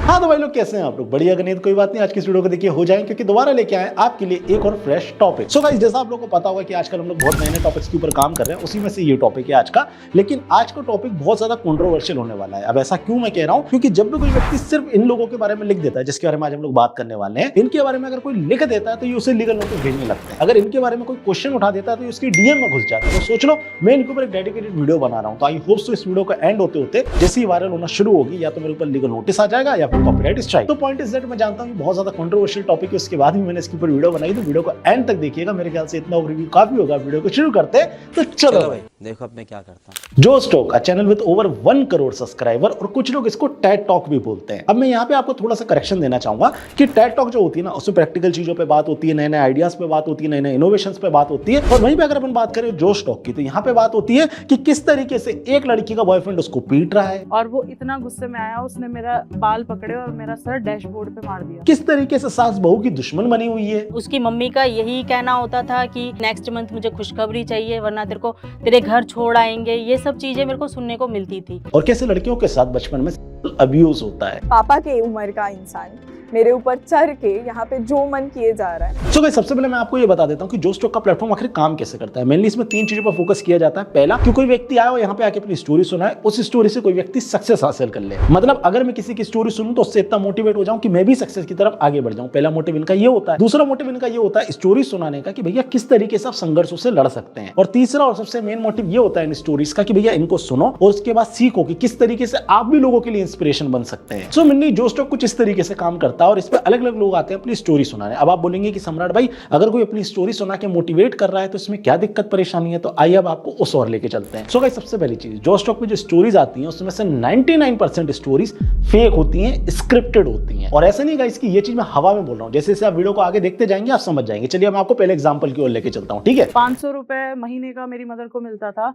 हाँ तो भाई लोग कैसे हैं आप लोग? बढ़िया गणित कोई बात नहीं, आज की वीडियो को देखिए हो जाए क्योंकि दोबारा लेके आए आपके लिए एक और फ्रेश टॉपिक। सो गाइस जैसा आप लोगों को पता होगा कि आजकल हम लोग बहुत नए नए टॉपिक्स के ऊपर काम कर रहे हैं, उसी में से ये टॉपिक है आज का। लेकिन आज का टॉपिक बहुत ज्यादा कंट्रोवर्शियल होने वाला है। अब ऐसा क्यों मैं कह रहा हूँ, क्योंकि जब भी कोई व्यक्ति सिर्फ इन लोगों के बारे में लिख देता है जिसके बारे में आज हम लोग बात करने वाले हैं, इनके बारे में अगर कोई लिख देता है तो ये उसे लीगल नोटिस भेजने लगता है। अगर इनके बारे में कोई क्वेश्चन उठा देता है तो उसकी डीएम में घुस जाता है। तो सोच लो मैं इनके ऊपर एक डेडिकेटेड वीडियो बना रहा हूँ, तो आई होप सो इस वीडियो का एंड होते होते जैसे ही वायरल होना शुरू होगी या तो मेरे ऊपर लीगल नोटिस आ जाएगा या फिर कॉपीराइट स्ट्राइक। तो पॉइंट इज दैट मैं जानता हूँ बहुत ज्यादा कंट्रोवर्शियल टॉपिक है, उसके बाद भी मैंने इसके ऊपर वीडियो बनाई, तो वीडियो को एंड तक देखिएगा। मेरे ख्याल से इतना ओवरव्यू काफी होगा। वीडियो को शुरू करते हैं तो चलो भाई देखो अब मैं क्या करता हूँ। जोस्टॉक, a channel with over 1 crore subscriber, और कुछ लोग इसको टेड टॉक भी बोलते हैं। अब मैं यहाँ पे आपको थोड़ा सा करेक्शन देना चाहूंगा कि टेड टॉक जो होती है ना, उसमें प्रैक्टिकल चीजों पे बात होती है, नए नए आइडियाज पे बात होती है, नए नए इनोवेशंस पे बात होती है। और वहीं पे अगर अपन बात करें जोस्टॉक की, तो यहाँ पे बात होती है कि किस तरीके से एक लड़की का बॉयफ्रेंड उसको पीट रहा है और वो इतना गुस्से में आया, उसने मेरा बाल पकड़े और मेरा सर डैशबोर्ड पे मार दिया। किस तरीके से सास बहू की दुश्मन बनी हुई है। उसकी मम्मी का यही कहना होता था कि नेक्स्ट मंथ मुझे खुशखबरी चाहिए वरना तेरे घर छोड़ आएंगे। ये सब चीजें मेरे को सुनने को मिलती थी। और कैसे लड़कियों के साथ बचपन में अब्यूज होता है। पापा के उम्र का इंसान मेरे ऊपर चढ़ के यहाँ पे जो मन किए जा रहा है। सो गाइस सबसे पहले मैं आपको ये बता देता हूँ कि जोस्टॉक का प्लेटफॉर्म आखिर काम कैसे करता है। मेनली इसमें 3 चीजों पर फोकस किया जाता है। पहला कि कोई व्यक्ति आया और यहाँ पे आके अपनी स्टोरी सुनाए, उस स्टोरी से कोई व्यक्ति सक्सेस हासिल कर ले। मतलब अगर मैं किसी की स्टोरी सुनूं तो उससे इतना मोटिवेट हो जाऊं कि मैं भी सक्सेस की तरफ आगे बढ़ जाऊं। पहला मोटिव इनका ये होता है। दूसरा मोटिव इनका ये होता है स्टोरी सुनाने का कि भैया किस तरीके से आप संघर्षों से लड़ सकते हैं। और तीसरा और सबसे मेन मोटिव ये होता है इन स्टोरीज का कि भैया इनको सुनो और उसके बाद सीखो कि किस तरीके से आप भी लोगों के लिए इंस्पिरेशन बन सकते हैं। सो मेनली जोस्टॉक कुछ इस तरीके से काम करता है और इस पर अलग अलग लोग आते हैं अपनी स्टोरी सुनाने। अब आप बोलेंगे कि सम्राट भाई अगर कोई अपनी स्टोरी सुना के मोटिवेट कर रहा है तो इसमें क्या दिक्कत परेशानी है, तो आइए अब आपको उस और लेके चलते हैं। सो गाइस सबसे पहली चीज, जोस्टॉक में जो स्टोरीज आती हैं उसमें से 99% स्टोरीज फेक होती हैं, स्क्रिप्टेड होती हैं। और ऐसा नहीं गाइस कि ये चीज मैं हवा में बोल रहा हूं, जैसे जैसे आप वीडियो को आगे देखते जाएंगे आप समझ जाएंगे। चलिए मैं आपको पहले एग्जांपल की ओर लेके चलता हूं, ठीक है। 500 रुपए महीने का मेरी मदर को मिलता था,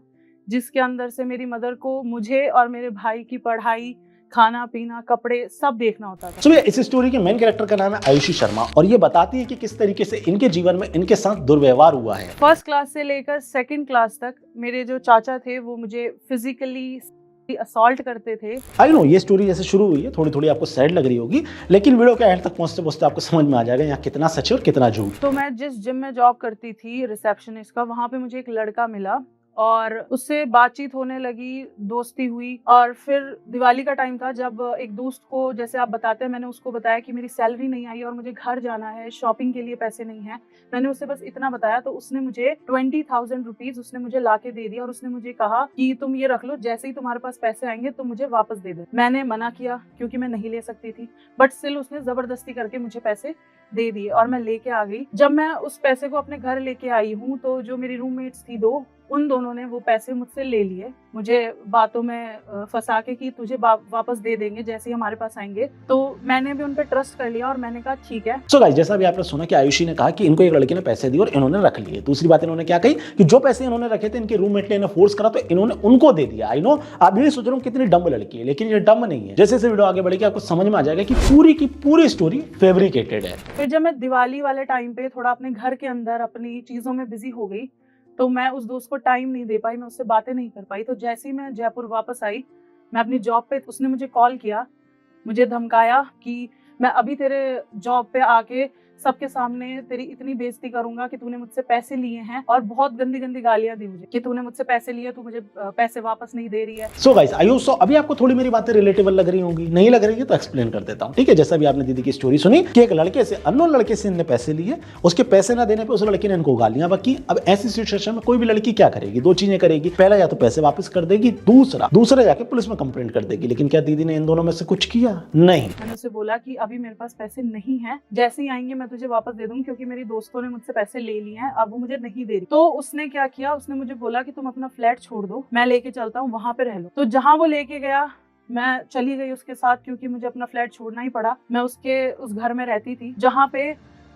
जिसके अंदर से मेरी मदर को मुझे और मेरे भाई की पढ़ाई, खाना पीना, कपड़े सब देखना होता था। सुनिए इस स्टोरी के मेन कैरेक्टर का नाम है आयुषी शर्मा और ये बताती है कि किस तरीके से इनके जीवन में इनके साथ दुर्व्यवहार हुआ है। फर्स्ट क्लास से लेकर 2nd क्लास तक मेरे जो चाचा थे वो मुझे फिजिकली असॉल्ट करते थे। आई नो ये स्टोरी जैसे शुरू हुई है थोड़ी थोड़ी आपको सैड लग रही होगी, लेकिन वीडियो के एंड तक पहुंचते पहुंचते आपको समझ में आ जाएगा यहाँ कितना सच है और कितना झूठ। तो मैं जिस जिम में जॉब करती थी रिसेप्शनिस्ट का, वहाँ पे मुझे एक लड़का मिला और उससे बातचीत होने लगी, दोस्ती हुई। और फिर दिवाली का टाइम था जब एक दोस्त को, जैसे आप बताते हैं, मैंने उसको बताया कि मेरी सैलरी नहीं आई और मुझे घर जाना है, शॉपिंग के लिए पैसे नहीं है। मैंने उसे बस इतना बताया तो उसने मुझे 20,000 रुपीज उसने मुझे ला के दे दिया और उसने मुझे कहा कि तुम ये रख लो, जैसे ही तुम्हारे पास पैसे आएंगे तुम मुझे वापस दे दो। मैंने मना किया क्योंकि मैं नहीं ले सकती थी, बट स्टिल उसने जबरदस्ती करके मुझे पैसे दे दिए और मैं लेके आ गई। जब मैं उस पैसे को अपने घर लेके आई हूँ तो जो मेरी रूममेट्स थी 2, उन दोनों ने वो पैसे मुझसे ले लिए, मुझे बातों में फंसा के कि तुझे वापस दे देंगे जैसे ही हमारे पास आएंगे। तो मैंने भी उन पे ट्रस्ट कर लिया और मैंने कहा ठीक है। सो गाइस जैसा भी आपने सुना कि आयुषी ने कहा कि इनको एक लड़के ने पैसे दिए और इन्होंने रख लिए। दूसरी बात इन्होंने क्या कही कि जो पैसे इन्होंने रखे थे इनके रूममेट ने इन्हें फोर्स करा तो इन्होंने उनको दे दिया। आई नो आप भी सोच रहे हो कितनी डम्ब लड़की है, लेकिन ये डम्ब नहीं है। जैसे जैसे वीडियो आगे बढ़ेगी आपको समझ में आ जाएगा कि पूरी की पूरी स्टोरी फैब्रिकेटेड है। फिर जब मैं दिवाली वाले टाइम पे थोड़ा अपने घर के अंदर अपनी चीजों में बिजी हो गई तो मैं उस दोस्त को टाइम नहीं दे पाई, मैं उससे बातें नहीं कर पाई। तो जैसे ही मैं जयपुर वापस आई, मैं अपनी जॉब पे, उसने मुझे कॉल किया, मुझे धमकाया कि मैं अभी तेरे जॉब पे आके सबके सामने तेरी इतनी बेइज्जती करूंगा कि तूने मुझसे पैसे लिए हैं, और बहुत गंदी गंदी गालियां दी मुझे कि तूने मुझसे पैसे लिए, तू मुझे पैसे वापस नहीं दे रही है। So guys I hope so अभी आपको थोड़ी मेरी बातें रिलेटेबल लग रही होंगी, नहीं लग रही है तो एक्सप्लेन कर देता हूं, ठीक है। जैसा भी आपने दीदी की स्टोरी सुनी कि एक लड़के से, अननोन लड़के से इन्होंने पैसे लिए, उसके पैसे ना देने पे उस लड़के ने इनको गालियां बकी। अब ऐसी सिचुएशन में कोई भी लड़की क्या करेगी? 2 चीजें करेगी। पहला या तो पैसे वापस कर देगी, दूसरा जाके पुलिस में कंप्लेंट कर देगी। लेकिन क्या दीदी ने इन दोनों में से कुछ किया? नहीं। मैंने उसे बोला कि अभी मेरे पास पैसे नहीं है, जैसे ही आएंगे मैं तुझे वापस दे दूंगी क्योंकि मेरी दोस्तों ने मुझसे पैसे ले लिए हैं, अब वो मुझे नहीं दे रही। तो उसने क्या किया, उसने मुझे बोला कि तुम अपना फ्लैट छोड़ दो, मैं लेके चलता हूँ, वहां पे रह लो। तो जहां वो लेके गया मैं चली गई उसके साथ, क्योंकि मुझे अपना फ्लैट छोड़ना ही पड़ा। मैं उस घर में रहती थी जहाँ पे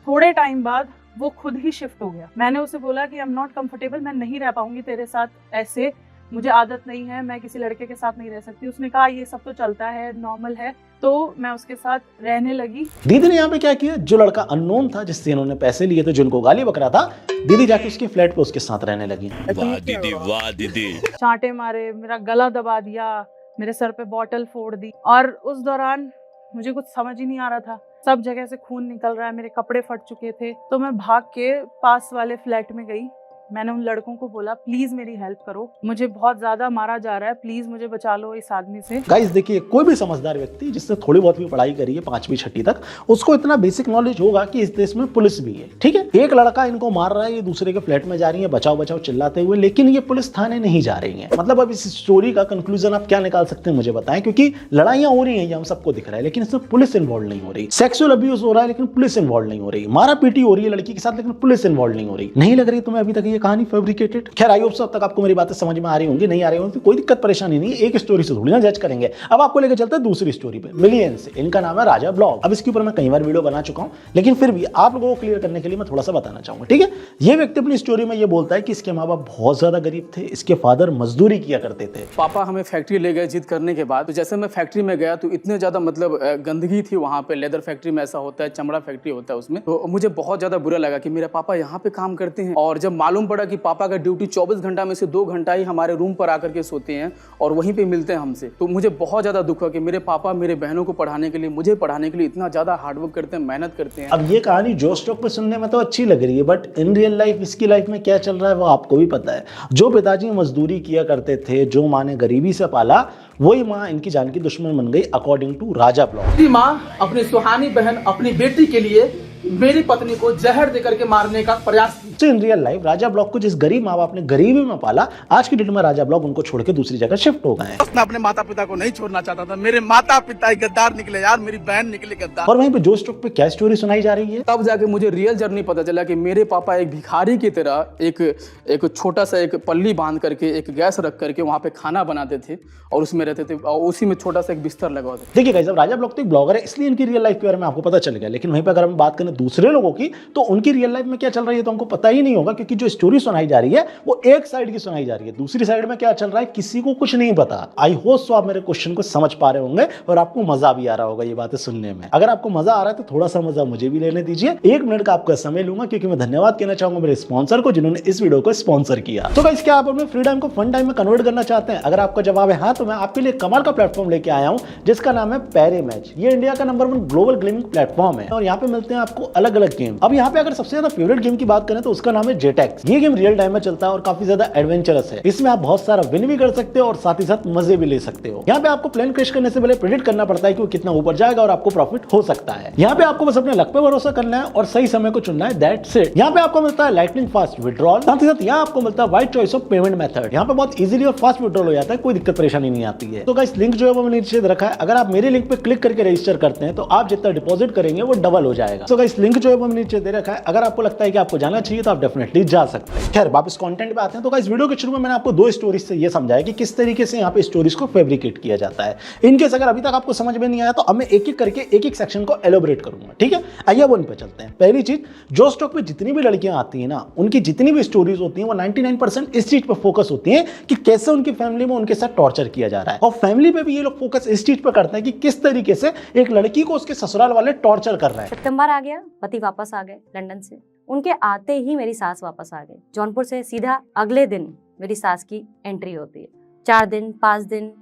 थोड़े टाइम बाद वो खुद ही शिफ्ट हो गया। मैंने उसे बोला कि आई एम नॉट कंफर्टेबल, मैं नहीं रह पाऊंगी तेरे साथ ऐसे, मुझे आदत नहीं है, मैं किसी लड़के के साथ नहीं रह सकती। उसने कहा ये सब तो चलता है, नॉर्मल है। तो मैं उसके साथ रहने लगी। दीदी ने यहाँ पे क्या किया, जो लड़का अननोन था जिससे इन्होंने पैसे लिए थे, जिनको गाली बकरा था, दीदी जाके उसके फ्लैट पे उसके साथ रहने लगी। वाह दीदी, वाह दीदी। चांटे मारे, मेरा गला दबा दिया, मेरे सर पे बॉटल फोड़ दी। और उस दौरान मुझे कुछ समझ ही नहीं आ रहा था। सब जगह से खून निकल रहा है, मेरे कपड़े फट चुके थे। तो मैं भाग के पास वाले फ्लैट में गई। मैंने उन लड़कों को बोला प्लीज मेरी हेल्प करो, मुझे बहुत ज्यादा मारा जा रहा है, प्लीज मुझे बचा लो इस आदमी से। गाइस देखिए, कोई भी समझदार व्यक्ति जिसने थोड़ी बहुत भी पढ़ाई करी है 5वीं 6वीं तक, उसको इतना बेसिक नॉलेज होगा कि इस देश में पुलिस भी है। ठीक है, एक लड़का इनको मार रहा है, ये दूसरे के फ्लैट में जा रही है बचाओ बचाओ चिल्लाते हुए, लेकिन ये पुलिस थाने नहीं जा रही है। मतलब अब इस स्टोरी का कंक्लूजन आप क्या निकाल सकते हैं मुझे बताएं, क्योंकि लड़ाइयां हो रही हैं, ये हम सबको दिख रहा है, लेकिन इसमें पुलिस इन्वॉल्व नहीं हो रही। सेक्सुअल अब्यूज हो रहा है लेकिन पुलिस इन्वॉल्व नहीं हो रही। मारा पीटी हो रही है लड़की के साथ लेकिन पुलिस इन्वॉल्व नहीं हो रही। नहीं लग रही तुम्हें अभी तक ये कहानी फैब्रिकेटेड? खैर आई होप सब तक आपको मेरी बातें समझ में आ रही होंगी। नहीं आ रही होंगी तो कोई दिक्कत परेशानी नहीं, एक स्टोरी से थोड़ी ना जज करेंगे। अब आपको लेकर चलते हैं दूसरी स्टोरी पे, मिलियन से। इनका नाम है राजा ब्लॉग। अब इसके ऊपर मैं कई बार वीडियो बना चुका हूं, लेकिन फिर भी आप लोगों को क्लियर करने के लिए मैं थोड़ा सा बताना चाहूंगा। ठीक है, ये व्यक्ति अपनी स्टोरी में ये बोलता है कि इसके माँ बाप बहुत ज्यादा गरीब थे, इसके फादर मजदूरी किया करते थे। पापा हमें फैक्ट्री ले गए जिद करने के बाद। तो जैसे मैं फैक्ट्री में गया तो इतने ज़्यादा मतलब गंदगी थी वहाँ पे। लेदर फैक्ट्री में ऐसा होता है, चमड़ा फैक्ट्री होता है उसमें। तो मुझे बहुत ज़्यादा बुरा लगा कि मेरे पापा यहाँ पे काम करते हैं। और जब मालूम पड़ा कि पापा का ड्यूटी 24 घंटा में से 2 घंटा ही हमारे रूम पर आकर के सोते हैं और वहीं पे मिलते हैं हमसे, तो मुझे बहुत ज़्यादा दुख हुआ कि मेरे पापा मेरे बहनों को पढ़ाने के लिए, मुझे पढ़ाने के लिए इतना ज़्यादा हार्डवर्क करते हैं, मेहनत करते हैं। अब ये कहानी जोश स्टॉक पे सुनने में तो अच्छी लग रही है, बट इन रियल लाइफ इसकी लाइफ में क्या चल रहा है वो आपको भी पता है। जो पिताजी मजदूरी किया करते थे, जो माँ ने गरीबी से पाला, वही माँ इनकी जान की दुश्मन बन गई, अकॉर्डिंग टू राजा ब्लॉग। मेरी माँ अपनी सुहानी बहन अपनी बेटी के लिए मेरी पत्नी को जहर देकर के मारने का प्रयास की। तो in real life Raja blog को जिस गरीब माँ बाप ने गरीबी में पाला, आज की डेट में राजा ब्लॉग उनको छोड़ के दूसरी जगह शिफ्ट हो गए हैं। मैं अपने माता पिता को नहीं छोड़ना चाहता था। मेरे माता पिता गद्दार निकले यार, मेरी बहन निकले गद्दार। और वहीं पे जोश स्टॉक पे क्या स्टोरी सुनाई जा रही है? तब जाके मुझे रियल जर्नी पता चला कि मेरे पापा एक भिखारी की तरह एक छोटा सा एक पल्ली बांध करके, एक गैस रख करके वहाँ पे खाना बनाते थे और उसमें रहते थे और उसी में छोटा सा एक बिस्तर लगा होता था। देखिए गाइस, अब राजा ब्लॉग तो एक ब्लॉगर है, इसलिए इनकी रियल लाइफ के बारे में आपको पता चल गया। लेकिन वहीं पे अगर हम बात करें दूसरे लोगों की, तो उनकी रियल लाइफ में क्या चल रही है तो हमको पता ही नहीं होगा, क्योंकि जो स्टोरी सुनाई जा रही है वो एक साइड की सुनाई जा रही है। दूसरी साइड में क्या चल रहा है किसी को कुछ नहीं पता। आई होप सो आप मेरे क्वेश्चन को समझ पा रहे होंगे और आपको मजा भी आ रहा होगा ये बातें सुनने में। अगर आपको मजा आ रहा है तो थोड़ा सा मजा मुझे भी लेने दीजिए। 1 मिनट का आपका समय लूंगा, क्योंकि मैं धन्यवाद कहना चाहूंगा मेरे स्पॉन्सर को जिन्होंने इस वीडियो को स्पॉन्सर किया। तो गाइस, क्या आप अपने फ्री टाइम को फन टाइम में कन्वर्ट करना चाहते हैं? अगर आपका जवाब है हाँ, तो मैं आपके लिए कमाल का प्लेटफॉर्म लेके आया हूं जिसका नाम है पैरे मैच। ये इंडिया का नंबर 1 ग्लोबल गेमिंग प्लेटफॉर्म है और यहाँ पे मिलते हैं आपको अलग अलग गेम। अब यहाँ पे अगर सबसे ज्यादा फेवरेट गेम की बात करें तो उसका नाम है जेटेक्स। ये गेम रियल टाइम में चलता है और काफी ज्यादा एडवेंचरस है। इसमें आप बहुत सारा विन भी कर सकते हो और साथ ही साथ मजे भी ले सकते हो। यहाँ पे आपको प्लान क्रैश करने से पहले प्रेडिक्ट करना पड़ता है कि वो कितना ऊपर जाएगा और आपको प्रॉफिट हो सकता है। यहाँ पे आपको बस अपने लक पे भरोसा करना है और सही समय को चुनना है, दैट्स इट। यहाँ पे आपको मिलता है लाइटनिंग फास्ट विड्रॉल, साथ ही साथ यहाँ आपको मिलता है wide choice of payment method. यहाँ पे बहुत इजीली और फास्ट विड्रॉल हो जाता है, कोई दिक्कत परेशानी नहीं आती है। तो गाइस, लिंक जो है वो मैंने नीचे दे रखा है। अगर आप मेरे लिंक पे क्लिक करके रजिस्टर करते हैं तो आप जितना डिपॉजिट करेंगे वो डबल हो जाएगा। तो गाइस, लिंक जो है वो मैंने नीचे दे रखा है। अगर आपको लगता है कि आपको जाना चाहिए तो आप डेफिनेटली जा सकते हैं। खैर, वापस कंटेंट पे आते हैं। तो गाइस, वीडियो के शुरू में मैंने आपको 2 स्टोरीज से ये समझाया कि किस तरीके से यहाँ पे स्टोरीज को फैब्रिकेट किया जाता है। इनकेस अगर अभी तक आपको समझ में नहीं आया तो अब मैं एक एक करके एक एक सेक्शन को एलोबरेट करूंगा। ठीक है, आइए वो इन पे चलते हैं। पहली चीज, जो स्टॉक पे जितनी भी लड़कियां आती है ना, उनकी जितनी भी स्टोरीज होती हैं वो 99% इस चीज पे फोकस होती है कि कैसे उनकी फैमिली में उनके साथ टॉर्चर किया जा रहा है। और फैमिली पे भी ये लोग फोकस इस चीज पे करते हैं कि किस तरीके से एक लड़की को उसके ससुराल वाले टॉर्चर कर रहे हैं। सितंबर आ गया, पति वापस आ गए लंदन से। उनके आते ही मेरी सास वापस आ गई। जौनपुर से सीधा अगले दिन मेरी सास की एंट्री होती है। 4 दिन 5 दिन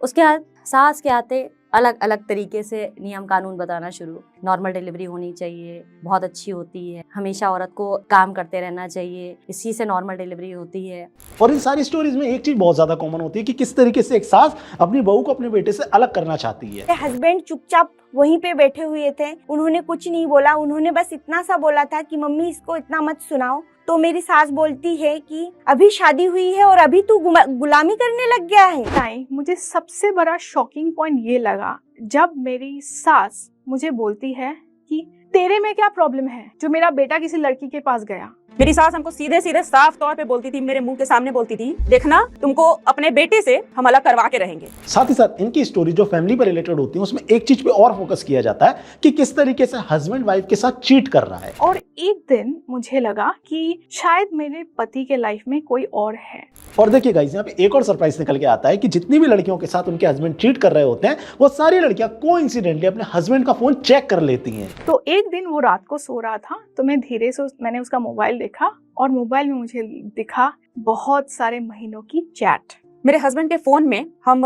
उसके बाद सास के आते अलग अलग तरीके से नियम कानून बताना शुरू। नॉर्मल डिलीवरी होनी चाहिए, बहुत अच्छी होती है, हमेशा औरत को काम करते रहना चाहिए, इसी से नॉर्मल डिलीवरी होती है। और इन सारी स्टोरीज में एक चीज बहुत ज्यादा कॉमन होती है कि किस तरीके से एक सास अपनी बहू को अपने बेटे से अलग करना चाहती है। मेरे हस्बैंड चुपचाप वहीं पे बैठे हुए थे, उन्होंने कुछ नहीं बोला। उन्होंने बस इतना सा बोला था कि मम्मी इसको इतना मत सुनाओ। तो मेरी सास बोलती है कि अभी शादी हुई है और अभी तू गुलामी करने लग गया है। नहीं, मुझे सबसे बड़ा शॉकिंग पॉइंट ये लगा जब मेरी सास मुझे बोलती है कि तेरे में क्या प्रॉब्लम है जो मेरा बेटा किसी लड़की के पास गया। मेरी सास हमको सीधे सीधे साफ तौर पे बोलती थी, मेरे मुंह के सामने बोलती थी, देखना तुमको अपने बेटे से हम अलग करवा के रहेंगे। साथ ही साथ इनकी स्टोरी जो फैमिली पर रिलेटेड होती है उसमें एक चीज पे और फोकस किया जाता है कि किस तरीके से हस्बैंड वाइफ के साथ चीट कर रहा है। और एक दिन मुझे लगा कि शायद मेरे पति के लाइफ में कोई और है। और देखिए गाइस, यहाँ पे एक और सरप्राइज निकल के आता है कि जितनी भी लड़कियों के साथ उनके हस्बैंड चीट कर रहे होते हैं वो सारी लड़कियां कोइंसिडेंटली अपने हस्बैंड का फोन चेक कर लेती हैं। तो एक दिन वो रात को सो रहा था तो मैं धीरे से मैंने उसका मोबाइल देखा और मोबाइल में मुझे दिखा बहुत सारे महीनों की चैट। मेरे हस्बैंड के फोन में हम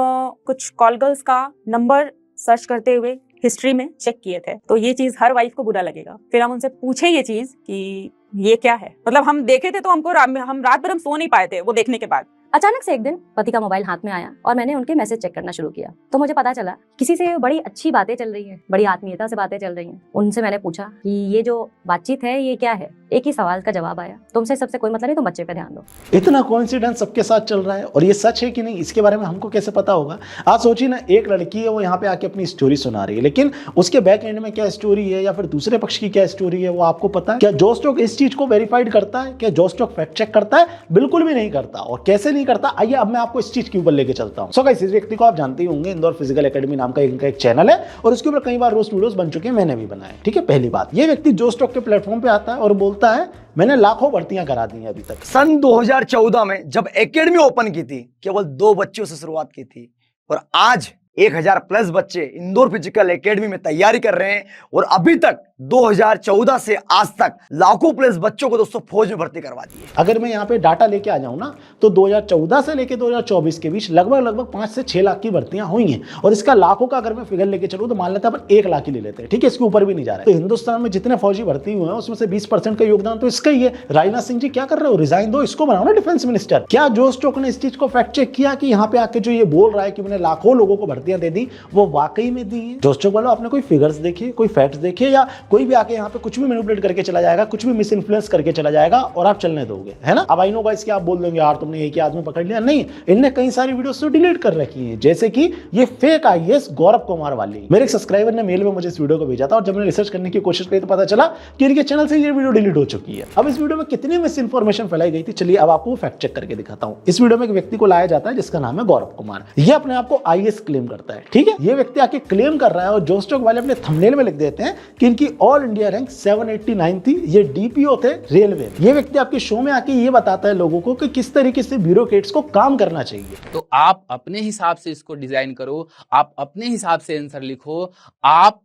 कुछ कॉल गर्ल्स का नंबर सर्च करते हुए हिस्ट्री में चेक किए थे। तो ये चीज हर वाइफ को बुरा लगेगा। फिर हम उनसे पूछे ये चीज कि ये क्या है, मतलब हम देखे थे तो हमको हम रात भर हम सो नहीं पाए थे वो देखने के बाद। अचानक से एक दिन पति का मोबाइल हाथ में आया और मैंने उनके मैसेज चेक करना शुरू किया तो मुझे पता चला किसी से बड़ी अच्छी बातें चल रही हैं, बड़ी आत्मीयता से बातें चल रही हैं। उनसे मैंने पूछा कि ये जो बातचीत है ये क्या है। एक ही सवाल का जवाब आया, तुमसे सबसे कोई मतलब नहीं, तुम बच्चे पे ध्यान दो। इतना कोइंसिडेंस सबके साथ चल रहा है और ये सच है कि नहीं इसके बारे में हमको कैसे पता होगा। आज सोचिए ना, एक लड़की है वो यहाँ पे आके अपनी स्टोरी सुना रही है, लेकिन उसके बैक एंड में क्या स्टोरी है या फिर दूसरे पक्ष की क्या स्टोरी है वो आपको पता है? क्या जो स्टॉक इस चीज को वेरीफाइड करता है? क्या जो स्टॉक फैक्ट चेक करता है? बिल्कुल भी नहीं करता। और कैसे नहीं करता, आइए अब मैं आपको इस चीज के ऊपर लेके चलता हूं। सो गाइस, इस व्यक्ति को आप जानते ही होंगे, इंदौर फिजिकल एकेडमी नाम का इनका एक चैनल है और उसके ऊपर कई बार रोस्ट वीडियोस बन चुके हैं, मैंने भी बनाए। ठीक है, पहली बात, ये व्यक्ति जो स्टॉक के प्लेटफॉर्म पे आता है और बोलता है मैंने लाखों भर्तियां करा दी हैं अभी तक। सन 2014 में जब एकेडमी ओपन की थी, केवल 2 बच्चों से शुरुआत की थी और आज 1000 प्लस बच्चे इंदौर फिजिकल एकेडमी में तैयारी कर रहे हैं और अभी तक 2014 से आज तक लाखों प्लस बच्चों को दोस्तों फौज में भर्ती करवा दी है। अगर मैं यहाँ पे डाटा लेके आ जाऊं ना तो 2014 से लेके 2024 के बीच लगभग 5 से 6 लाख की भर्तियां हुई हैं और इसका लाखों का अगर मैं फिगर लेके चलूं तो मान लेते हैं अपन 1 लाख ही ले लेते हैं। ठीक है, इसके ऊपर भी नहीं जा रहा है। तो हिंदुस्तान में जितने फौजी भर्ती हुए हैं उसमें से 20% का योगदान तो इसका ही है। राजनाथ सिंह जी क्या कर रहे हो, रिजाइन दो, इसको बनाओ ना डिफेंस मिनिस्टर। क्या जो स्टॉक ने इस चीज को फैक्ट चेक किया कि यहाँ पे आके जो ये बोल रहा है कि मैंने लाखों लोगों को भर्तियां दे दी वो वाकई में दी है? जो स्टॉक वालों, आपने कोई फिगर्स देखिए, कोई फैक्ट्स देखिए, या कोई भी आके यहाँ पे कुछ भी मैनिपुलेट करके चला जाएगा, कुछ भी मिस इन्फ्लुएंस करके चला जाएगा और आप चलने दोगे, है ना? अब आई नो गाइस कि आप बोल देंगे यार तुमने एक ही आदमी पकड़ लिया। नहीं, इनने कई सारी वीडियोस तो डिलीट कर रखी हैं, जैसे कि ये फेक आईएएस गौरव कुमार वाली। मेरे एक सब्सक्राइबर ने मेल में मुझे इस वीडियो को भेजा था और जब मैंने रिसर्च करने की कोशिश की तो पता चला कि इनके चैनल से ये वीडियो डिलीट हो चुकी है। अब इस वीडियो में कितनी मिस इन्फॉर्मेशन फैलाई गई थी, चलिए अब आपको फैक्ट चेक करके दिखाता हूं। इस वीडियो में एक व्यक्ति को लाया जाता है जिसका नाम है गौरव कुमार। ये अपने आप को आईएएस क्लेम करता है। ठीक है, ये व्यक्ति आके क्लेम कर रहा है और जो स्टॉक वाले अपने थंबनेल में लिख देते हैं कि इनकी ऑल इंडिया रैंक 789 थी, ये डीपीओ थे रेलवे। ये व्यक्ति आपके शो में आके ये बताता है लोगों को कि किस तरीके से ब्यूरोक्रेट्स को काम करना चाहिए। तो आप अपने हिसाब से इसको डिजाइन करो, आप अपने हिसाब से आंसर लिखो, आप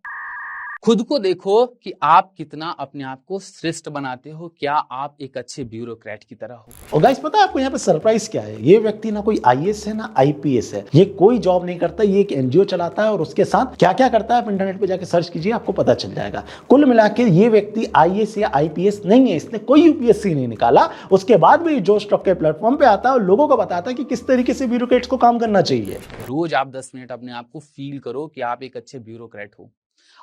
खुद को देखो कि आप कितना अपने आप को श्रेष्ठ बनाते हो, क्या आप एक अच्छे ब्यूरोक्रेट की तरह हो। और गाइस पता है आपको यहाँ पे सरप्राइज क्या है? ये व्यक्ति ना कोई आईएएस है ना आईपीएस है, ये कोई जॉब नहीं करता, ये एक एनजीओ चलाता है और उसके साथ क्या क्या करता है आप इंटरनेट पे जाके सर्च कीजिए, आपको पता चल जाएगा। कुल मिला के ये व्यक्ति आईएएस या आईपीएस नहीं है, इसने कोई यूपीएससी नहीं निकाला। उसके बाद भी जो स्टॉक के प्लेटफॉर्म पे आता है और लोगों को बताता है कि किस तरीके से ब्यूरोक्रेट्स को काम करना चाहिए। रोज आप 10 मिनट अपने आप को फील करो कि आप एक अच्छे ब्यूरोक्रेट हो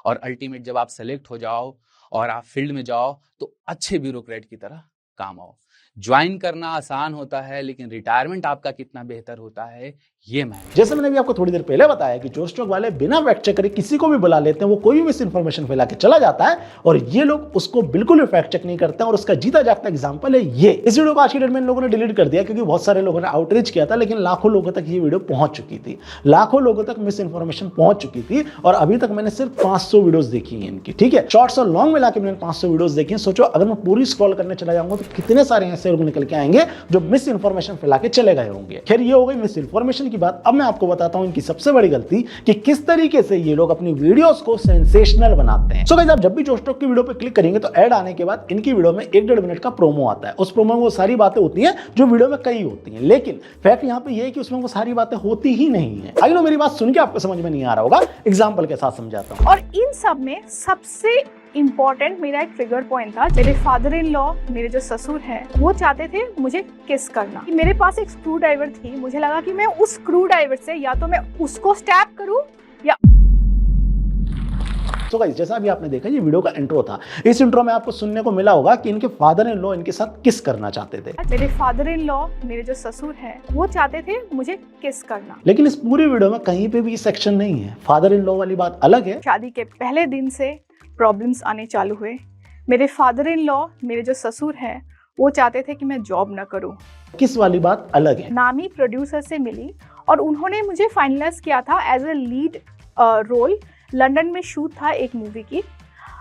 और अल्टीमेट जब आप सेलेक्ट हो जाओ और आप फील्ड में जाओ तो अच्छे ब्यूरोक्रेट की तरह काम आओ। ज्वाइन करना आसान होता है लेकिन रिटायरमेंट आपका कितना बेहतर होता है ये मैं, जैसे मैंने भी आपको थोड़ी देर पहले बताया कि जो स्टॉक वाले बिना फैक्ट चेक करे किसी को भी बुला लेते हैं, वो कोई भी मिस इन्फॉर्मेशन फैला के चला जाता है और ये लोग उसको बिल्कुल भी फैक्ट चेक नहीं करते हैं और उसका जीता जागता एग्जांपल है ये। इस वीडियो को आज की डेट में लोगों ने डिलीट कर दिया क्योंकि बहुत सारे लोगों ने आउटरीच किया था, लेकिन लाखों लोगों तक ये वीडियो पहुंच चुकी थी, लाखों लोगों तक मिस इन्फॉर्मेशन पहुंच चुकी थी और अभी तक मैंने सिर्फ 500 वीडियोस देखी हैं इनकी। ठीक है, शॉर्ट्स और लॉन्ग मिला के मैंने 500 वीडियोस देखी हैं। सोचो अगर मैं पूरी स्क्रॉल करने चला जाऊंगा तो कितने सारे ऐसे लोग निकल के आएंगे जो मिस इन्फॉर्मेशन फैला के चले गए होंगे। खैर ये हो गई मिस इन्फॉर्मेशन की बात। अब मैं आपको बताता हूं इनकी सबसे बड़ी गलती कि किस तरीके से ये लोग अपनी वीडियोस को सेंसेशनल बनाते हैं। सो गाइस, आप जब भी जोश टॉक की वीडियो पे क्लिक करेंगे तो ऐड आने के बाद इनकी वीडियो में 1-1.5 मिनट का प्रोमो आता है। उस प्रोमो में वो सारी बातें होती हैं जो वीडियो में कई होती हैं, लेकिन फैक्ट यहां पे ये है कि उसमें वो सारी बातें होती ही नहीं है। आई नो मेरी बात सुन के आपको समझ में नहीं आ रहा होगा, एग्जांपल के साथ समझाता हूं। और इन सब में सबसे इम्पोर्टेंट मेरा एक ट्रिगर पॉइंट था। मेरे फादर इन लॉ, मेरे जो ससुर हैं, वो चाहते थे मुझे किस करना। मेरे पास एक स्क्रू ड्राइवर थी, मुझे लगा कि मैं उस स्क्रू ड्राइवर से या तो मैं उसको स्टैप करूं या तो गाइस, जैसा अभी आपने देखा ये वीडियो का इंट्रो था। इस इंट्रो में आपको सुनने को मिला होगा कि इनके फादर इन लॉ इनके साथ किस करना चाहते थे। मेरे फादर इन लॉ, मेरे जो ससुर हैं, वो चाहते थे मुझे किस करना। लेकिन इस पूरी वीडियो में कहीं पे भी सेक्शन नहीं है। फादर इन लॉ वाली बात अलग है। शादी के पहले दिन से प्रॉब्लम्स आने चालू हुए। मेरे फादर इन लॉ, मेरे जो ससुर हैं, वो चाहते थे कि मैं जॉब ना करूं। किस वाली बात अलग है। नामी प्रोड्यूसर से मिली और उन्होंने मुझे फाइनलाइज किया था as a lead role. London में शूट था एक मूवी की।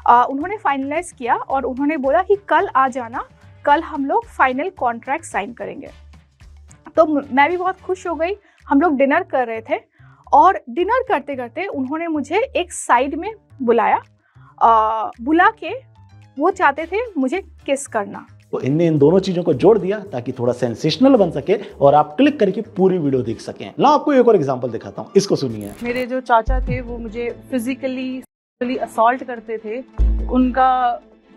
उन्होंने फाइनलाइज किया और उन्होंने बोला कि कल आ जाना, कल हम लोग फाइनल कॉन्ट्रैक्ट साइन करेंगे। तो मैं भी बहुत खुश हो गई। हम लोग डिनर कर रहे थे और डिनर करते करते उन्होंने मुझे एक साइड में बुलाया। बुला के वो चाहते थे मुझे किस करना। तो इनने इन दोनों चीजों को जोड़ दिया ताकि थोड़ा सेंसेशनल बन सके और आप क्लिक करके पूरी वीडियो देख सकें। ला आपको एक और एग्जांपल दिखाता हूँ, इसको सुनिए। मेरे जो चाचा थे वो मुझे फिजिकली असॉल्ट करते थे। उनका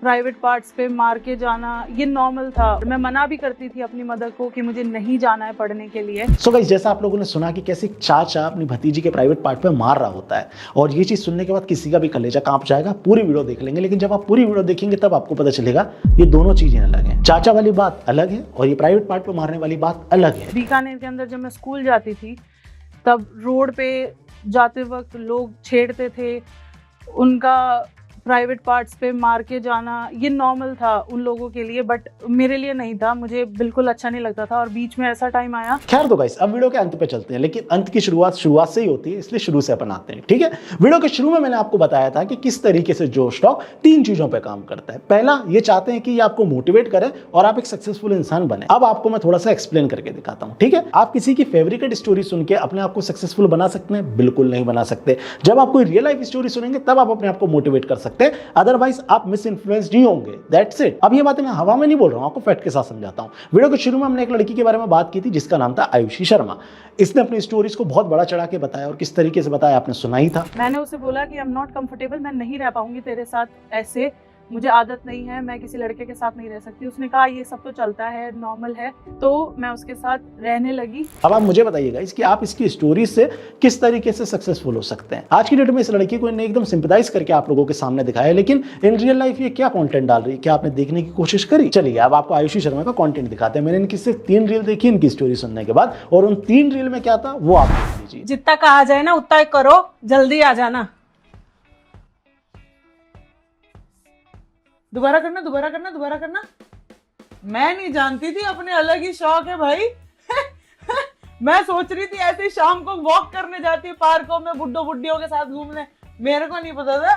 प्राइवेट पार्ट्स पे मार के जाना ये नॉर्मल था। मैं मना भी करती थी अपनी मदर को कि मुझे नहीं जाना है पढ़ने के लिए। सो गाइस, जैसा आप लोगों ने सुना कि कैसे चाचा अपनी भतीजी के प्राइवेट पार्ट पे मार रहा होता है, और ये चीज सुनने के बाद किसी का भी कलेजा कांप जाएगा। पूरी वीडियो देख लेंगे, लेकिन जब आप पूरी वीडियो देखेंगे तब आपको पता चलेगा ये दोनों चीजें अलग हैं। चाचा वाली बात अलग है और ये प्राइवेट पार्ट पे मारने वाली बात अलग है। बीकानेर के अंदर जब मैं स्कूल जाती थी तब रोड पे जाते वक्त लोग छेड़ते थे। उनका प्राइवेट पार्ट्स पे मार के जाना ये नॉर्मल था उन लोगों के लिए, बट मेरे लिए नहीं था। मुझे बिल्कुल अच्छा नहीं लगता था और बीच में ऐसा टाइम आया। खैर तो गाइस, अब वीडियो के अंत पे चलते हैं, लेकिन अंत की शुरुआत से ही होती है, इसलिए शुरू से अपन आते हैं। ठीक है, वीडियो के शुरू में मैंने आपको बताया था कि किस तरीके से जो स्टॉक 3 चीजों पे काम करता है। पहला, ये चाहते हैं कि ये आपको मोटिवेट करे और आप एक सक्सेसफुल इंसान बने। अब आपको मैं थोड़ा सा एक्सप्लेन करके दिखाता हूँ। ठीक है, आप किसी की फेवरेट स्टोरी सुन के अपने आप को सक्सेसफुल बना सकते हैं? बिल्कुल नहीं बना सकते। जब आप कोई रियल लाइफ स्टोरी सुनेंगे तब आप अपने आप को मोटिवेट कर सकते हैं, अदरवाइज आप मिस इन्फ्लुएंस नहीं होंगे। That's it. अब ये बातें मैं हवा में नहीं बोल रहा हूं, आपको फैक्ट के साथ समझाता हूं। वीडियो के शुरू में हमने एक लड़की के बारे में बात की थी जिसका नाम था आयुषी शर्मा। इसने अपनी स्टोरीज को बहुत बड़ा चढ़ा के बताया, और किस तरीके से बताया आपने सुना ही था। मैंने उसे बोला कि आई एम नॉट कंफर्टेबल, मैं नहीं रह पाऊंगी तेरे साथ, ऐसे मुझे आदत नहीं है, मैं किसी लड़के के साथ नहीं रह सकती। उसने कहा ये सब तो चलता है, नॉर्मल है, तो मैं उसके साथ रहने लगी। अब आप मुझे बताइएगा इसकी आप इसकी स्टोरी से किस तरीके से सक्सेसफुल हो सकते हैं। आज की डेट में इस लड़की को इन्हें एकदम सिंपैथाइज करके आप लोगों के सामने दिखाया, लेकिन इन रियल लाइफ ये क्या कंटेंट डाल रही है, क्या आपने देखने की कोशिश करी? चलिए अब आपको आयुषी शर्मा का कंटेंट दिखाते हैं। मैंने इनकी सिर्फ 3 रील देखी इनकी स्टोरी सुनने के बाद, और उन 3 रील में क्या था वो आप देख लीजिए। जितना कहा जाए ना उतना करो, जल्दी आ जाना। दोबारा करना। मैं नहीं जानती थी, अपने अलग ही शौक है भाई। मैं सोच रही थी ऐसे शाम को वॉक करने जाती है पार्कों में बुड्ढों के साथ घूमने, मेरे को नहीं पता था।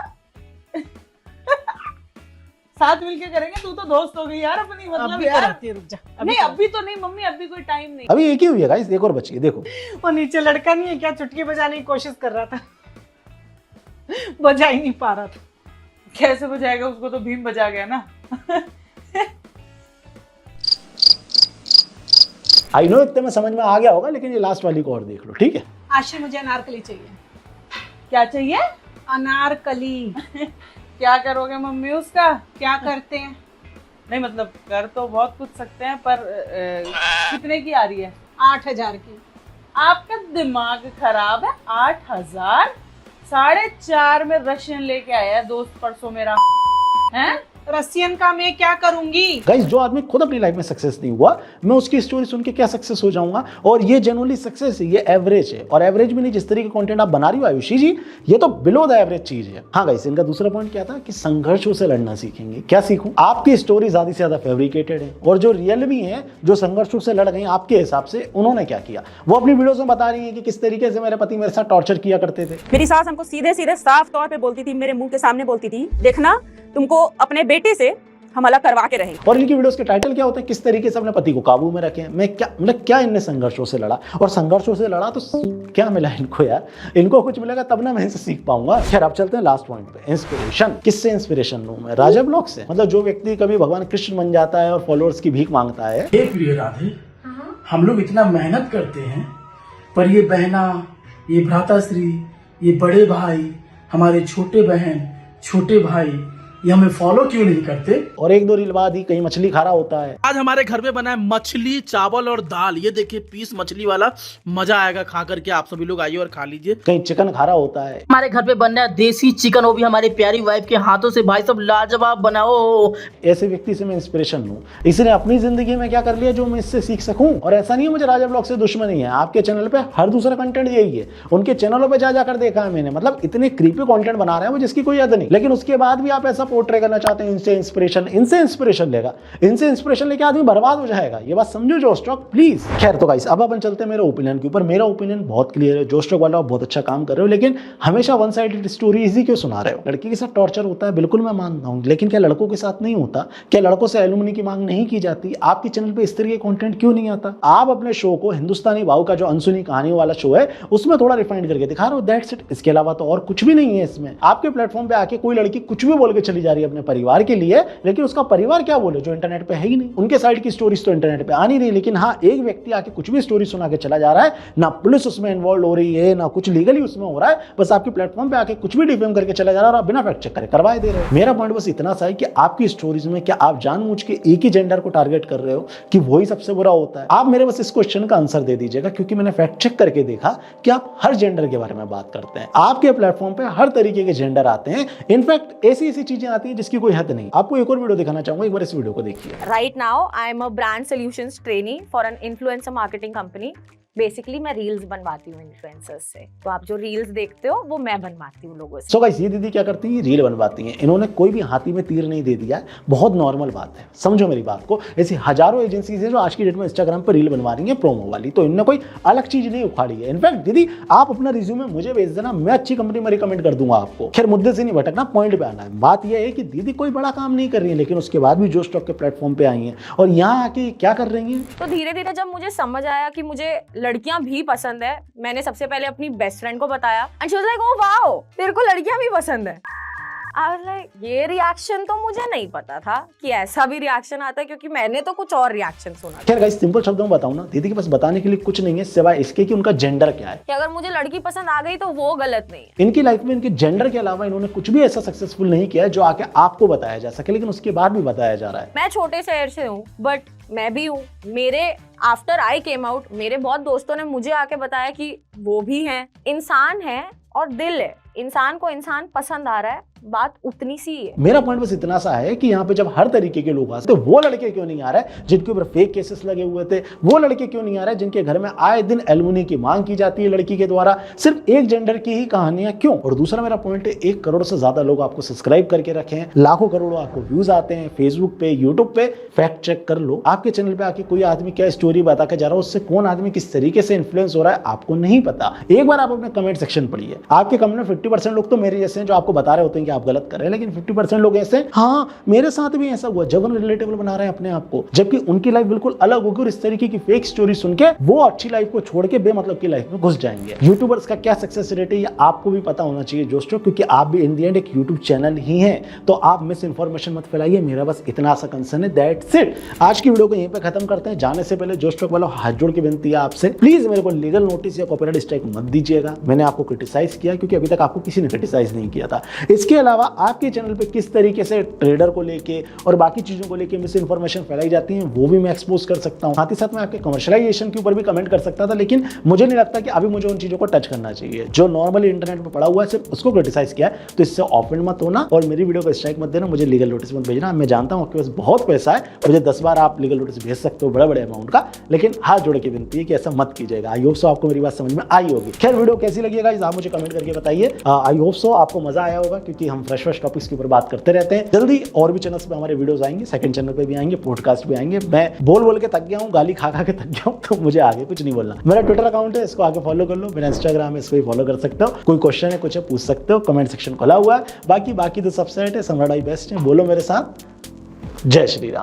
साथ मिलके करेंगे, तू तो दोस्त हो गई यार अपनी, मतलब यार। रुक जा, नहीं अभी तो नहीं मम्मी, अभी कोई टाइम नहीं। अभी एक ही हुई है गाइस, एक और बची है, देखो। वो नीचे लड़का नहीं है क्या, चुटकी बजाने की कोशिश कर रहा था, बजा ही नहीं पा रहा था। कैसे बजाएगा, उसको तो भीम बजा गया ना। आई नो इतने में समझ में आ गया होगा, लेकिन ये लास्ट वाली को और देख लो। ठीक है, आशी मुझे अनारकली चाहिए। क्या चाहिए? अनारकली। क्या करोगे मम्मी उसका? क्या करते हैं? नहीं मतलब कर तो बहुत कुछ सकते हैं, पर कितने की आ रही है? 8,000 की। आपका दिमाग खराब है? 8,000? 4.5 में रशियन लेके आया है दोस्त परसों मेरा, हैं? रसियन का मैं क्या करूंगी? गाइस, जो आदमी खुद अपनी लाइफ में सक्सेस नहीं हुआ, मैं उसकी स्टोरी सुन के क्या सक्सेस हो जाऊंगा? और ये जनरली सक्सेस है, ये एवरेज है, और एवरेज भी नहीं। जिस तरीके का कंटेंट आप बना रही हो आयुषी जी, ये तो बिलो द एवरेज चीज है। हाँ गाइस, इनका दूसरा पॉइंट क्या था कि संघर्षों से लड़ना सीखेंगे। क्या सीखूं? आपकी स्टोरी ज्यादा से ज्यादा फैब्रिकेटेड है, और जो रियल भी है, जो संघर्षों से लड़ गई आपके हिसाब से, उन्होंने क्या किया वो अपनी वीडियोस में बता रही है कि किस तरीके से मेरे पति मेरे साथ टॉर्चर किया करते थे। मेरी सास हमको सीधे सीधे साफ तौर पे बोलती थी, मेरे मुंह के सामने बोलती थी, देखना तुमको अपने बेटे से हम अलग करवा के रहेंगे। और इनकी वीडियोस के टाइटल क्या होते हैं? किस तरीके से अपने पति को काबू में रखें। मैं क्या मतलब क्या इनने संघर्षों से लड़ा, और संघर्षों से लड़ा तो क्या मिला इनको यार? इनको कुछ मिलेगा तब ना मैं इनसे सीख पाऊंगा। खैर अब चलते हैं लास्ट पॉइंट पे, इंस्पिरेशन। किससे इंस्पिरेशन लूं मैं? राजा ब्लॉग से। मतलब जो व्यक्ति कभी भगवान कृष्ण बन जाता है और फॉलोअर्स की भीख मांगता है। हे प्रिय राधे, हम लोग इतना मेहनत करते हैं, पर ये बहना, ये भ्राताश्री, ये बड़े भाई, हमारे छोटे बहन, छोटे भाई, ये हमें फॉलो क्यों नहीं करते? और 1-2 रील बाद ही कहीं मछली खा रहा होता है। आज हमारे घर में बना है मछली, चावल और दाल। ये देखिए पीस मछली वाला, मजा आएगा खा करके। आप सभी लोग आइए और खा लीजिए। कहीं चिकन खा रहा होता है। हमारे घर पे बन रहा है देसी चिकन, वो भी हमारी प्यारी वाइफ के हाथों से। भाई सब लाजवाब बनाओ। ऐसे व्यक्ति से मैं इंस्पिरेशन लूं। इसने अपनी जिंदगी में क्या कर लिया जो मैं इससे सीख सकूं। और ऐसा नहीं है मुझे राजा ब्लॉग से दुश्मनी है, आपके चैनल पे हर दूसरा कंटेंट यही है। उनके चैनलों पे जा जाकर देखा है मैंने, मतलब इतने क्रीपी कंटेंट बना रहे हैं वो जिसकी कोई हद नहीं, लेकिन उसके बाद भी आप ऐसा पोर्ट्रे करना चाहते हैं इनसे इंस्पिरेशन लेगा। इनसे इंस्पिरेशन लेके आदमी बर्बाद हो जाएगा। ये बात समझो जो स्टॉक, प्लीज। खैर तो गाइस, अब अपन चलते हैं मेरे ओपिनियन के ऊपर। मेरा ओपिनियन बहुत क्लियर है, जो स्टॉक वाला बहुत अच्छा काम कर रहे हो, लेकिन हमेशा वन साइडेड स्टोरी इजी क्यों सुना रहे हो? लड़की के साथ टॉर्चर होता है, बिल्कुल मैं मानता हूँ, लेकिन क्या लड़कों के साथ नहीं होता? क्या लड़कों से एलुमनी की मांग नहीं की जाती? आपके चैनल पे इस तरह के कंटेंट क्यों नहीं आता? आप अपने शो को हिंदुस्तानी भाव का जो अनसुनी कहानियों वाला शो है उसमें थोड़ा रिफाइंड करके दिखा रहे हो, दैट्स इट। इसके अलावा तो और कुछ भी नहीं है इसमें। आपके प्लेटफॉर्म पे आके कोई लड़की कुछ भी बोल के चली जा रही है अपने परिवार के लिए, लेकिन उसका परिवार क्या बोले जो इंटरनेट पे है ही नहीं। उनके साइड की स्टोरीज तो इंटरनेट पे आ नहीं रही, लेकिन हाँ एक व्यक्ति आके कुछ भी स्टोरी सुना के चला जा रहा है, ना पुलिस उसमें इन्वॉल्व हो रही है, ना कुछ लीगली उसमें हो रहा है, बस आपके प्लेटफॉर्म पे आके कुछ भी डिफेम करके चला जा रहा है और आप बिना फैक्ट चेक करे करवाए दे रहे हो। मेरा पॉइंट बस इतना सा है कि आपकी स्टोरीज में क्या आप जानबूझ के एक ही जेंडर को टारगेट कर रहे हो कि वही सबसे बुरा होता है? आप मेरे बस इस क्वेश्चन का आंसर दे दीजिएगा, क्योंकि मैंने फैक्ट चेक करके देखा कि आप हर जेंडर के बारे में बात करते हैं। आपके प्लेटफॉर्म पे हर तरीके के जेंडर आते हैं, इनफैक्ट ऐसी चीजें आती हैं जिसकी कोई हद नहीं। आपको एक और वीडियो दिखाना चाहूंगा, एक बार इस वीडियो को देखिए। Right now, I am a brand solutions trainee for an influencer marketing company. Basically मैं रील्स बनवाती हूँ इन्फ्लुएंसर्स से, तो आप जो रील्स देखते हो वो मैं बनवाती हूँ लोगों से। सो गाइस, ये दीदी क्या करती है, रील बनवाती हैं। इन्होंने कोई भी हाथी में तीर नहीं दे दिया है, बहुत नॉर्मल बात है, समझो मेरी बात को। ऐसी हजारों एजेंसीज हैं जो आज की डेट में इंस्टाग्राम पर रील बनवा रही हैं प्रोमो वाली, तो इनने कोई अलग चीज नहीं उखाड़ी है। इनफैक्ट दीदी आप अपना रिज्यूमे मुझे भेज देना, मैं अच्छी कंपनी में रिकमेंड कर दूंगा आपको। खैर मुद्दे से नहीं भटकना, पॉइंट पे आना है। बात यह है कि दीदी कोई बड़ा काम नहीं कर रही है, लेकिन उसके बाद भी जो स्टॉक के प्लेटफॉर्म पे आई हैं और यहाँ आके क्या कर रही हैं। तो धीरे धीरे जब मुझे समझ आया कि मुझे लड़कियां भी पसंद है, मैंने सबसे पहले अपनी बेस्ट फ्रेंड को बताया and she was like oh wow तेरे को लड़कियां भी पसंद है। आई वाज लाइक ये रिएक्शन तो मुझे नहीं पता था कि ऐसा भी रिएक्शन आता है, क्योंकि मैंने तो कुछ और रिएक्शन सुना। खैर गाइस, सिंपल शब्दों में बताऊं ना, दीदी के पास बताने के लिए कुछ नहीं है सिवाय इसके कि उनका जेंडर क्या है। कि अगर मुझे लड़की पसंद आ गई तो वो गलत नहीं है। इनकी लाइफ में इनके जेंडर के अलावा इन्होंने कुछ भी ऐसा सक्सेसफुल नहीं किया है जो आके आपको बताया जा सके, लेकिन उसके बाद भी बताया जा रहा है। मैं छोटे शहर से हूँ, बट मैं भी हूँ। मेरे आफ्टर आई केम आउट मेरे बहुत दोस्तों ने मुझे आके बताया कि वो भी हैं, इंसान है और दिल है, इंसान को इंसान पसंद आ रहा है, बात उतनी सी है। मेरा पॉइंट बस इतना सा है कि यहाँ पे जब हर तरीके के लोग आते, तो वो लड़के क्यों नहीं आ रहे जिनके ऊपर फेक केसेस लगे हुए थे? वो लड़के क्यों नहीं आ रहे जिनके घर में आए दिन एलुमनी की मांग की जाती है लड़की के द्वारा? सिर्फ एक जेंडर की ही कहानियां क्यों? और दूसरा मेरा पॉइंट है, 1 करोड़ से ज्यादा लोग आपको सब्सक्राइब करके रखे हैं, लाखों करोड़ों आपको व्यूज आते हैं फेसबुक पे, यूट्यूब पे। फैक्ट चेक कर लो, आपके चैनल पे आके कोई आदमी क्या स्टोरी बता के जा रहा है, उससे कौन आदमी किस तरीके से इन्फ्लुएंस हो रहा है आपको नहीं पता। एक बार आप अपने कमेंट सेक्शन पढ़िए, आपके कमेंट में 50% लोग तो मेरे जैसे हैं जो आपको बता रहे होते हैं कि आप गलत कर रहे हैं, लेकिन 50% लोग ऐसे हाँ मेरे साथ भी ऐसा हुआ, जब उन्हें रिलेटेबल बना रहे हैं अपने आप को, जबकि उनकी लाइफ बिल्कुल अलग होगी और इस तरीके की फेक स्टोरी सुन के वो अच्छी लाइफ को छोड़ के बेमतलब की लाइफ में घुस जाएंगे। यूट्यूबर्स का क्या सक्सेस रेट है ये आपको भी पता होना चाहिए दोस्तों, क्योंकि आप भी इन द एंड एक यूट्यूब चैनल ही हैं, तो आप मिस इन्फॉर्मेशन मत फैलाइए। मेरा बस इतना सा कंसर्न है, दैट्स इट। आज की वीडियो को यहीं पे खत्म करते हैं। जाने से पहले जो स्टॉक वालों हाथ जोड़ के विनती है आपसे, प्लीज मेरे को लीगल नोटिस या कॉपीराइट स्ट्राइक मत दीजिएगा। मैंने आपको क्रिटिसाइज किया क्योंकि अभी तक आपको किसी ने क्रिटिसाइज नहीं किया था। इसके अलावा आपके चैनल पे किस तरीके से ट्रेडर को लेके और बाकी चीजों को लेके मिस इन्फॉर्मेशन फैलाई जाती है वो भी मैं एक्सपोज कर सकता हूं। साथ ही साथ मैं आपके कमर्शियलाइजेशन के ऊपर भी कमेंट कर सकता था, लेकिन मुझे नहीं लगता कि अभी मुझे उन चीजों को टच करना चाहिए। जो नॉर्मली इंटरनेट पर पड़ा हुआ है सिर्फ उसको क्रिटिसाइज किया है, तो इससे ऑफेंड मत होना और मेरी वीडियो को स्ट्राइक मत देना, मुझे लीगल नोटिस मत भेजना। मैं जानता हूं आपके पास बहुत पैसा है, मुझे 10 बार आप लीगल नोटिस भेज सकते हो बड़े बड़े अमाउंट का, लेकिन हाथ जोड़ के विनती है कि ऐसा मत कीजिएगा। आई होप सो आपको मेरी बात समझ में आई होगी। खैर वीडियो कैसी लगी गाइस आप मुझे कमेंट करके बताइए। आई होप सो आपको मजा आया होगा, क्योंकि हम फ्रेश टॉपिक्स के ऊपर बात करते रहते हैं। जल्दी और भी चैनल्स पे हमारे वीडियोस आएंगे, सेकंड चैनल पे भी आएंगे, पॉडकास्ट भी आएंगे। मैं बोल के थक गया हूँ, गाली खा के थक गया हूँ, तो मुझे आगे कुछ नहीं बोलना। मेरा ट्विटर अकाउंट है, इसको आगे फॉलो कर लो। मेरा इंस्टाग्राम है, इसको भी फॉलो कर सकते हो। कोई क्वेश्चन है कुछ है पूछ सकते हो, कमेंट सेक्शन खुला हुआ है। बाकी तो सब सेट है, सम्राट भाई बेस्ट है। बोलो मेरे साथ, जय श्री राम।